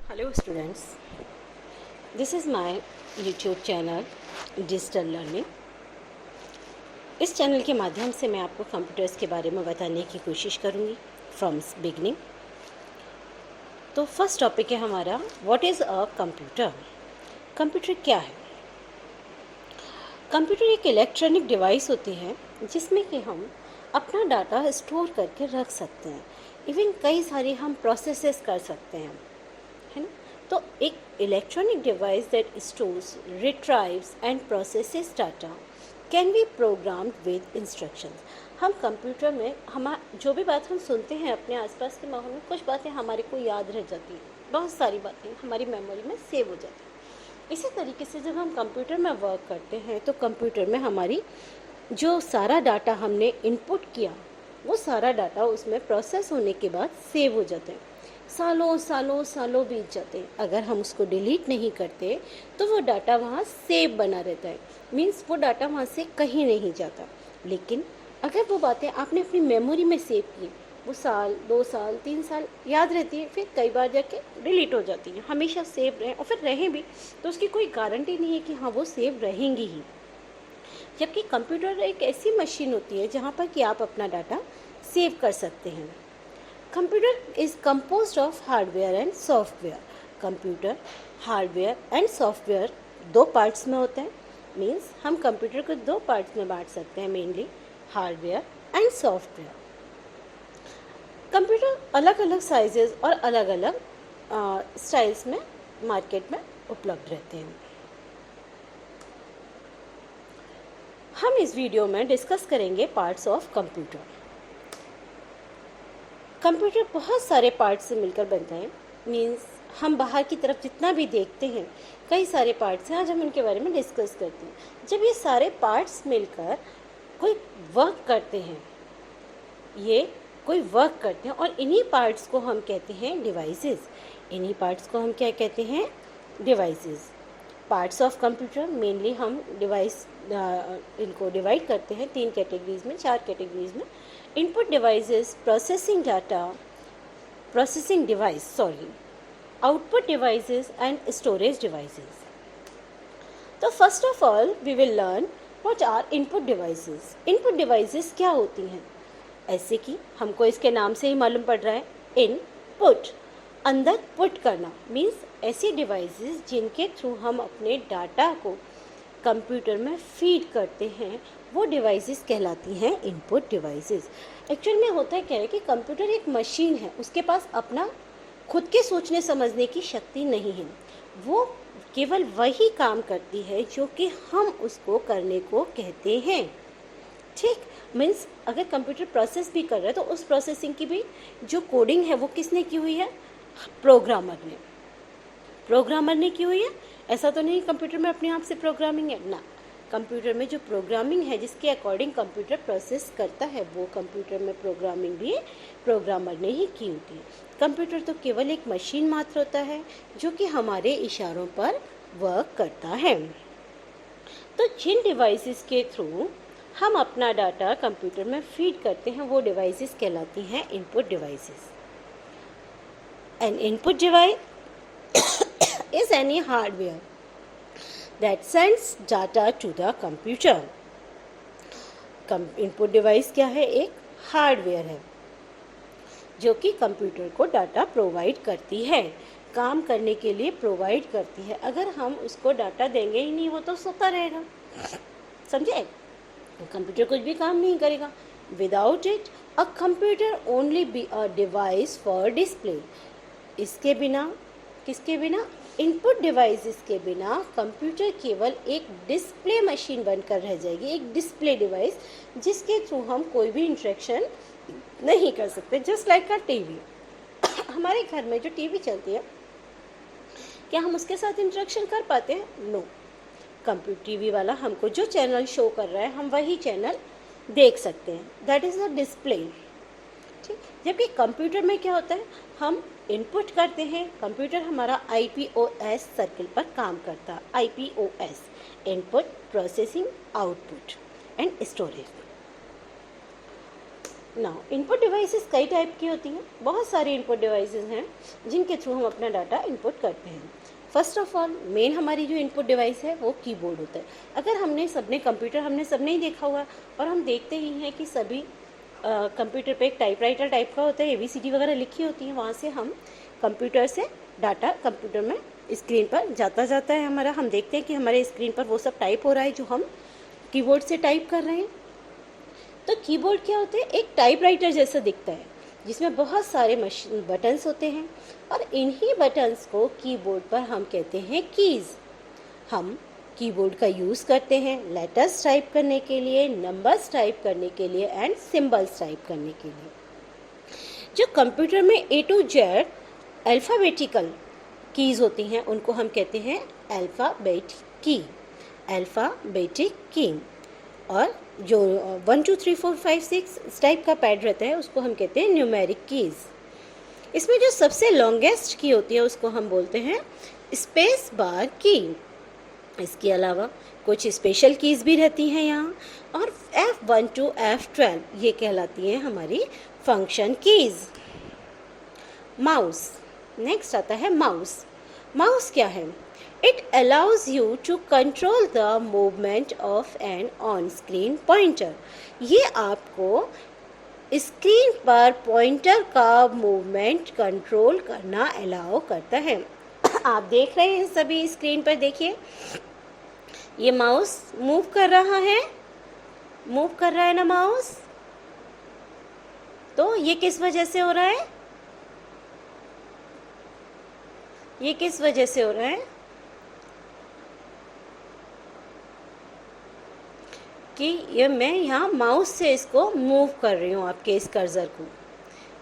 Hello students, this is my YouTube channel digital learning. इस channel के माध्यम से मैं आपको कंप्यूटर्स के बारे में बताने की कोशिश करूँगी फ्रॉम बिगनिंग। तो फर्स्ट टॉपिक है हमारा what is a computer. Computer क्या है? कंप्यूटर एक इलेक्ट्रॉनिक डिवाइस होती है जिसमें कि हम अपना डाटा स्टोर करके रख सकते हैं। इवन कई सारे हम प्रोसेसेस कर सकते हैं, है ना। तो एक electronic device that stores, रिट्राइव्स and processes data can be programmed with instructions. हम कंप्यूटर में जो भी बात हम सुनते हैं अपने आसपास के माहौल में, कुछ बातें हमारे को याद रह जाती हैं, बहुत सारी बातें हमारी मेमोरी में सेव हो जाती हैं। इसी तरीके से जब हम कंप्यूटर में वर्क करते हैं तो कंप्यूटर में हमारी जो सारा डाटा हमने इनपुट किया वो सारा डाटा उसमें प्रोसेस होने के बाद सेव हो जाते हैं। सालों सालों सालों बीत जाते हैं। अगर हम उसको डिलीट नहीं करते तो वो डाटा वहाँ सेव बना रहता है, मीन्स वो डाटा वहाँ से कहीं नहीं जाता। लेकिन अगर वो बातें आपने अपनी मेमोरी में सेव की, वो साल 2 साल 3 साल याद रहती है, फिर कई बार जाके डिलीट हो जाती है। हमेशा सेव रहें और फिर रहें भी तो उसकी कोई गारंटी नहीं है कि हाँ वो सेव रहेंगी ही। जबकि कंप्यूटर एक ऐसी मशीन होती है जहाँ पर कि आप अपना डाटा सेव कर सकते हैं। Computer is composed of hardware and software. Computer hardware and software 2 parts में होते हैं। मीन्स हम कंप्यूटर को 2 पार्ट्स में बांट सकते हैं, mainly hardware and software. Computer अलग अलग साइजेस और अलग अलग स्टाइल्स में मार्केट में उपलब्ध रहते हैं। हम इस वीडियो में डिस्कस करेंगे पार्ट्स ऑफ कंप्यूटर। कंप्यूटर बहुत सारे पार्ट्स से मिलकर बनता है। मीन्स हम बाहर की तरफ जितना भी देखते हैं कई सारे पार्ट्स हैं। आज हम उनके बारे में डिस्कस करते हैं। जब ये सारे पार्ट्स मिलकर कोई वर्क करते हैं, और इन्हीं पार्ट्स को हम कहते हैं डिवाइसेस। इन्हीं पार्ट्स को हम क्या कहते हैं? Devices. Parts of computer mainly हम इनको डिवाइड करते हैं 3 कैटेगरीज में, 4 कैटेगरीज में। Input devices, processing device, output devices and storage devices. तो first of all we will learn what are input devices. Input devices क्या होती हैं? ऐसे कि हमको इसके नाम से ही मालूम पड़ रहा है, इनपुट, अंदर पुट करना। मीन्स ऐसी डिवाइसेस जिनके थ्रू हम अपने डाटा को कंप्यूटर में फीड करते हैं, वो डिवाइसेस कहलाती हैं इनपुट डिवाइसेस। एक्चुअल में होता है क्या है कि कंप्यूटर एक मशीन है, उसके पास अपना खुद के सोचने समझने की शक्ति नहीं है। वो केवल वही काम करती है जो कि हम उसको करने को कहते हैं। ठीक, मीन्स अगर कंप्यूटर प्रोसेस भी कर रहा है तो उस प्रोसेसिंग की भी जो कोडिंग है वो किसने की हुई है? प्रोग्रामर ने की हुई है। ऐसा तो नहीं कंप्यूटर में अपने आप से प्रोग्रामिंग है ना। कंप्यूटर में जो प्रोग्रामिंग है जिसके अकॉर्डिंग कंप्यूटर प्रोसेस करता है, वो कंप्यूटर में प्रोग्रामिंग भी प्रोग्रामर ने ही की होती है। कंप्यूटर तो केवल एक मशीन मात्र होता है जो कि हमारे इशारों पर वर्क करता है। तो जिन डिवाइसेस के थ्रू हम अपना डाटा कंप्यूटर में फीड करते हैं वो डिवाइसेस कहलाती हैं input devices. N input device is any hardware that sends data to the computer. Input device क्या है? एक हार्डवेयर है जो कि कंप्यूटर को डाटा प्रोवाइड करती है, काम करने के लिए प्रोवाइड करती है। अगर हम उसको डाटा देंगे ही नहीं वो तो सोता रहेगा, समझे? कंप्यूटर कुछ भी काम नहीं करेगा। Without it a computer only be a device for display. इसके बिना, किसके बिना? इनपुट डिवाइसेस के बिना कंप्यूटर केवल एक डिस्प्ले मशीन बनकर रह जाएगी, एक डिस्प्ले डिवाइस जिसके थ्रू हम कोई भी इंटरेक्शन नहीं कर सकते। Just like a TV. हमारे घर में जो टीवी चलती है, क्या हम उसके साथ इंटरेक्शन कर पाते हैं? नो। कंप्यूटर टीवी वाला हमको जो चैनल शो कर रहा है हम वही चैनल देख सकते हैं। That is a display. ठीक, जबकि कंप्यूटर में क्या होता है? हम इनपुट करते हैं, कंप्यूटर हमारा IPOS सर्किल पर काम करता है। IPOS, input, processing, output and storage. Now input devices कई टाइप की होती हैं, बहुत सारी इनपुट डिवाइसेस हैं जिनके थ्रू हम अपना डाटा इनपुट करते हैं। फर्स्ट ऑफ ऑल मेन हमारी जो इनपुट डिवाइस है वो कीबोर्ड होता है। अगर हमने सबने कंप्यूटर हमने सबने ही देखा हुआ और हम देखते ही हैं कि सभी कंप्यूटर पे एक टाइपराइटर टाइप का होता है, ABCD वगैरह लिखी होती है, वहाँ से हम कंप्यूटर से डाटा कंप्यूटर में स्क्रीन पर जाता है हमारा। हम देखते हैं कि हमारे स्क्रीन पर वो सब टाइप हो रहा है जो हम कीबोर्ड से टाइप कर रहे हैं। तो कीबोर्ड क्या होते हैं, एक टाइपराइटर जैसा दिखता है जिसमें बहुत सारे मशीन बटन्स होते हैं और इन्हीं बटन्स को कीबोर्ड पर हम कहते हैं कीज़। हम कीबोर्ड का यूज़ करते हैं लेटर्स टाइप करने के लिए, नंबर्स टाइप करने के लिए एंड सिंबल्स टाइप करने के लिए। जो कंप्यूटर में A to Z alphabetical keys होती हैं उनको हम कहते हैं अल्फ़ाबेटिक की। और जो 1 2 3 4 5 6 इस टाइप का पैड रहता है उसको हम कहते हैं न्यूमेरिक कीज़। इसमें जो सबसे लॉन्गेस्ट की होती है उसको हम बोलते हैं स्पेस बार की। इसके अलावा कुछ स्पेशल कीज़ भी रहती हैं यहाँ, और F1 to F12 ये कहलाती हैं हमारी फंक्शन कीज़। माउस, नेक्स्ट आता है माउस। माउस क्या है? It allows you to control the movement of an on-screen pointer. ये आपको स्क्रीन पर पॉइंटर का मूवमेंट कंट्रोल करना अलाउ करता है। आप देख रहे हैं सभी स्क्रीन पर, देखिए ये माउस मूव कर रहा है, मूव कर रहा है ना माउस। तो ये किस वजह से हो रहा है? ये किस वजह से हो रहा है? कि ये मैं यहाँ माउस से इसको मूव कर रही हूँ, आपके इस कर्सर को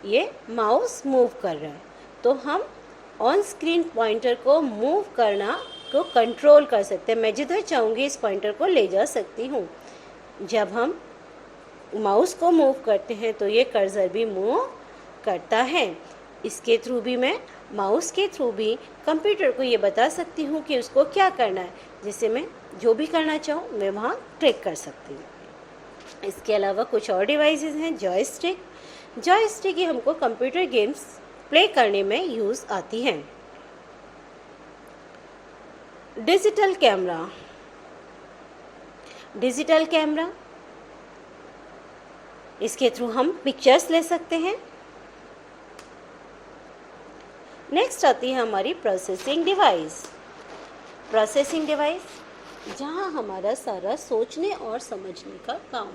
ये माउस मूव कर रहा है। तो हम ऑन स्क्रीन पॉइंटर को मूव करना को कंट्रोल कर सकते हैं। मैं जिधर चाहूँगी इस पॉइंटर को ले जा सकती हूँ। जब हम माउस को मूव करते हैं तो ये कर्सर भी मूव करता है। इसके थ्रू भी मैं माउस के थ्रू भी कंप्यूटर को ये बता सकती हूँ कि उसको क्या करना है, जिससे मैं जो भी करना चाहूँ मैं वहाँ क्लिक कर सकती हूँ। इसके अलावा कुछ और डिवाइसेस हैं। जॉयस्टिक, जॉयस्टिक ये हमको कंप्यूटर गेम्स प्ले करने में यूज़ आती हैं। डिजिटल कैमरा, डिजिटल कैमरा इसके थ्रू हम पिक्चर्स ले सकते हैं। नेक्स्ट आती है हमारी प्रोसेसिंग डिवाइस। प्रोसेसिंग डिवाइस जहाँ हमारा सारा सोचने और समझने का काम,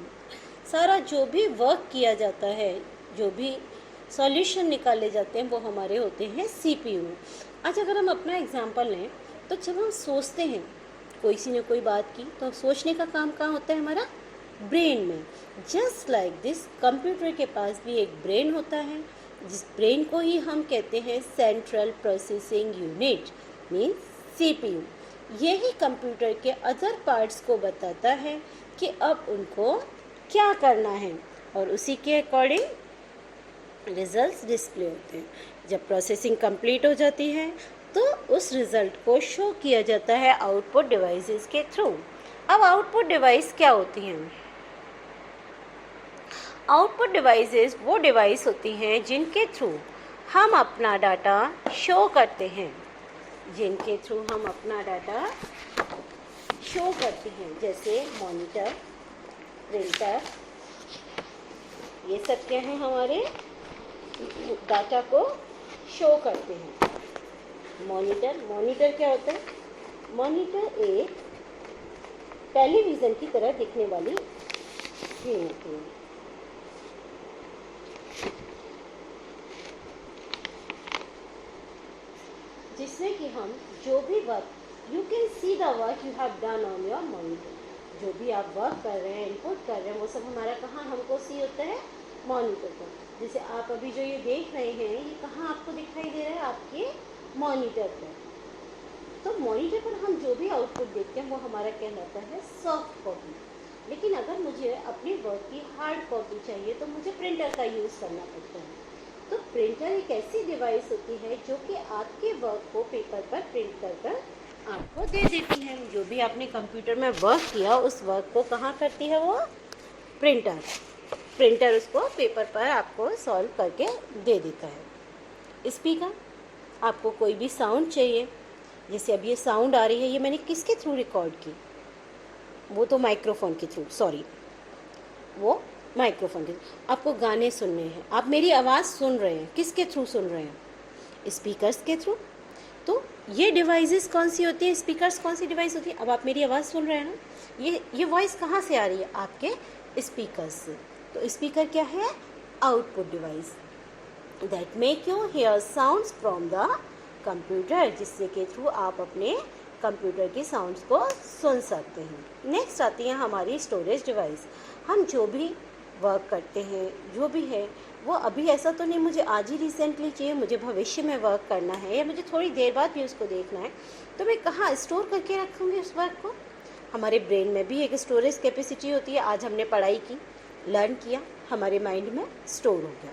सारा जो भी वर्क किया जाता है, जो भी सॉल्यूशन निकाले जाते हैं वो हमारे होते हैं CPU। आज अगर हम अपना एग्जांपल लें तो जब हम सोचते हैं कोई सी ने कोई बात की तो सोचने का काम कहाँ होता है? हमारा ब्रेन में। जस्ट लाइक दिस कंप्यूटर के पास भी एक ब्रेन होता है, जिस ब्रेन को ही हम कहते हैं central processing unit means CPU। यही कंप्यूटर के अदर पार्ट्स को बताता है कि अब उनको क्या करना है और उसी के अकॉर्डिंग रिजल्ट्स डिस्प्ले होते हैं। जब प्रोसेसिंग कंप्लीट हो जाती है तो उस रिज़ल्ट को शो किया जाता है आउटपुट डिवाइसेस के थ्रू। अब आउटपुट डिवाइस क्या होती हैं? आउटपुट डिवाइसेस वो डिवाइस होती हैं जिनके थ्रू हम अपना डाटा शो करते हैं, जिनके थ्रू हम अपना डाटा शो करते हैं, जैसे मॉनिटर, प्रिंटर, ये सब क्या हैं? हमारे डाटा को शो करते हैं। मॉनिटर, मॉनिटर क्या होता है? मॉनिटर एक टेलीविज़न की तरह दिखने वाली स्क्रीन होती है। जिसमें कि हम जो भी work, you can see the work you have done on your monitor. जो भी आप वर्क कर रहे हैं, इनपुट कर रहे हैं, वो सब हमारा कहाँ हमको सी होता है? मॉनिटर पर। जैसे आप अभी जो ये देख रहे हैं ये कहाँ आपको दिखाई दे रहा है? आपके मॉनिटर पर। तो मॉनिटर पर हम जो भी आउटपुट देखते हैं वो हमारा कहलाता है सॉफ्ट कॉपी। लेकिन अगर मुझे अपनी वर्क की हार्ड कॉपी चाहिए तो मुझे प्रिंटर का यूज़ करना पड़ता है। तो प्रिंटर एक ऐसी डिवाइस होती है जो कि आपके वर्क को पेपर पर प्रिंट कर कर आपको दे देती है। जो भी आपने कंप्यूटर में वर्क किया उस वर्क को कहाँ करती है वो? प्रिंटर। प्रिंटर उसको पेपर पर आपको सॉल्व करके दे देता है। स्पीकर, आपको कोई भी साउंड चाहिए, जैसे अब ये साउंड आ रही है, ये मैंने किसके थ्रू रिकॉर्ड की, वो तो माइक्रोफोन के थ्रू, सॉरी, वो माइक्रोफोन के थ्रू। आपको गाने सुनने हैं, आप मेरी आवाज़ सुन रहे हैं, किसके थ्रू सुन रहे हैं, स्पीकर्स के थ्रू। तो ये डिवाइसेस कौन सी होती है, स्पीकर्स कौन सी डिवाइस होती है। अब आप मेरी आवाज़ सुन रहे हैं ना, ये वॉइस कहाँ से आ रही है, आपके स्पीकर्स से। तो स्पीकर क्या है, output device that make you hear sounds from the computer, जिससे के थ्रू आप अपने कंप्यूटर की साउंड्स को सुन सकते हैं। नेक्स्ट आती है हमारी स्टोरेज डिवाइस। हम जो भी वर्क करते हैं, जो भी है वो अभी ऐसा तो नहीं मुझे आज ही रिसेंटली चाहिए, मुझे भविष्य में वर्क करना है या मुझे थोड़ी देर बाद भी उसको देखना है, तो मैं कहाँ स्टोर करके रखूँगी उस वर्क को। हमारे ब्रेन में भी एक स्टोरेज कैपेसिटी होती है, आज हमने पढ़ाई की, लर्न किया, हमारे माइंड में स्टोर हो गया।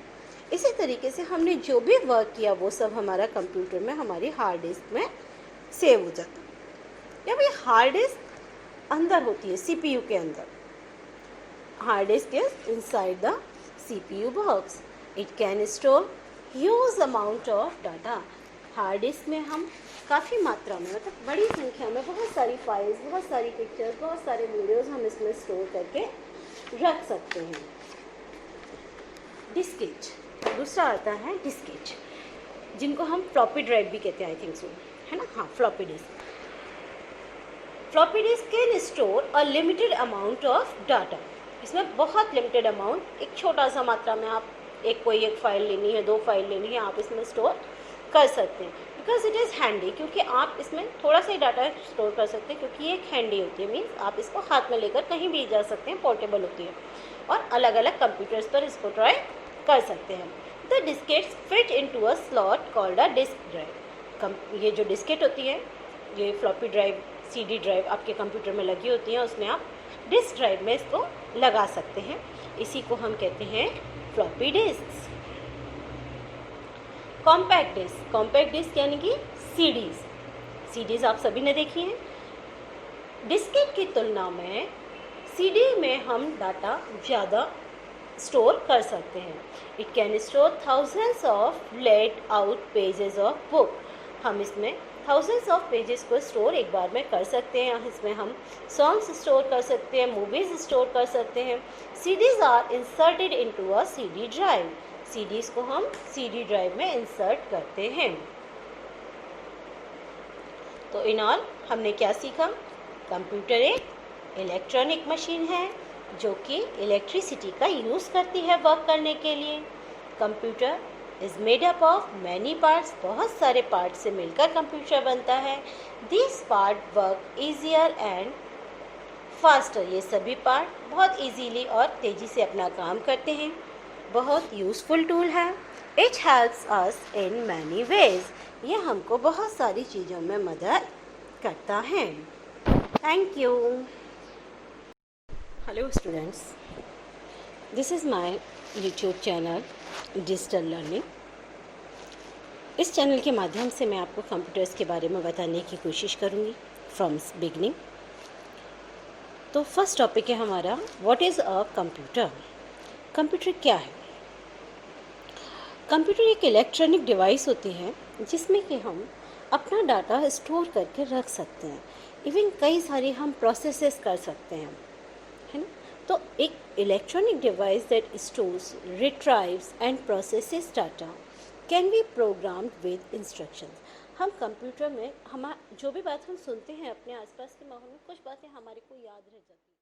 इसी तरीके से हमने जो भी वर्क किया वो सब हमारा कंप्यूटर में, हमारी हार्ड डिस्क में सेव हो जाता है। जब ये हार्ड डिस्क अंदर होती है, सीपीयू के अंदर, hard disk is inside the CPU box. It can store huge amount of data. Hard disk में हम काफ़ी मात्रा में, मतलब बड़ी संख्या में बहुत सारी फाइल्स, बहुत सारी पिक्चर्स, बहुत सारे वीडियोस हम इसमें स्टोर करके रख सकते हैं। डिस्केट, दूसरा आता है डिस्केट, जिनको हम फ्लॉपी ड्राइव भी कहते हैं, आई थिंक सो, है ना, हाँ, floppy disk. Floppy disk can store a limited amount of data. इसमें बहुत लिमिटेड अमाउंट, एक छोटा सा मात्रा में आप कोई एक फ़ाइल लेनी है, 2 फाइल लेनी है, आप इसमें स्टोर कर सकते हैं। बिकॉज इट इज़ हैंडी, क्योंकि आप इसमें थोड़ा सा ही डाटा स्टोर कर सकते हैं, क्योंकि ये एक हैंडी होती है, मीन्स आप इसको हाथ में लेकर कहीं भी जा सकते हैं, पोर्टेबल होती है, और अलग अलग कंप्यूटर्स पर इसको ट्राई कर सकते हैं। The diskettes fit into a slot called a disk drive. ये जो डिस्केट होती है, ये फ्लॉपी ड्राइव, CD ड्राइव आपके कंप्यूटर में लगी होती हैं, उसमें आप डिस्क ड्राइव में इसको लगा सकते हैं। इसी को हम कहते हैं floppy disk. Compact disk, compact disk यानी कि सीडीज आप सभी ने देखी हैं। डिस्केट की तुलना में CD में हम डाटा ज़्यादा स्टोर कर सकते हैं। It can store thousands of laid out pages of book. हम इसमें थाउजेंड्स ऑफ पेजेस को स्टोर एक बार में कर सकते हैं। इसमें हम सॉन्ग्स स्टोर कर सकते हैं, मूवीज़ स्टोर कर सकते हैं। CDs are inserted into a CD drive. CDs को हम CD ड्राइव में इंसर्ट करते हैं। तो इन ऑल हमने क्या सीखा, कंप्यूटर एक इलेक्ट्रॉनिक मशीन है जो कि इलेक्ट्रिसिटी का यूज़ करती है वर्क करने के लिए। Computer is made up of many parts, बहुत सारे पार्ट्स से मिलकर कंप्यूटर बनता है। This part work easier and faster, ये सभी पार्ट बहुत इजीली और तेज़ी से अपना काम करते हैं। बहुत यूज़फुल टूल है। It helps us in many ways, ये हमको बहुत सारी चीज़ों में मदद करता है। Thank you. Hello students, this is my YouTube channel digital learning. इस चैनल के माध्यम से मैं आपको कंप्यूटर्स के बारे में बताने की कोशिश करूँगी फ्रॉम बिगनिंग। तो फर्स्ट टॉपिक है हमारा, what is a computer. Computer क्या है। कंप्यूटर एक इलेक्ट्रॉनिक डिवाइस होती है जिसमें कि हम अपना डाटा स्टोर करके रख सकते हैं। इवन कई सारे हम प्रोसेसेस कर सकते हैं, है ना। तो एक electronic device that stores, रिट्राइव्स and processes data can be programmed with instructions. हम कंप्यूटर में जो भी बात हम सुनते हैं अपने आसपास के माहौल में, कुछ बातें हमारे को याद रह जाती हैं।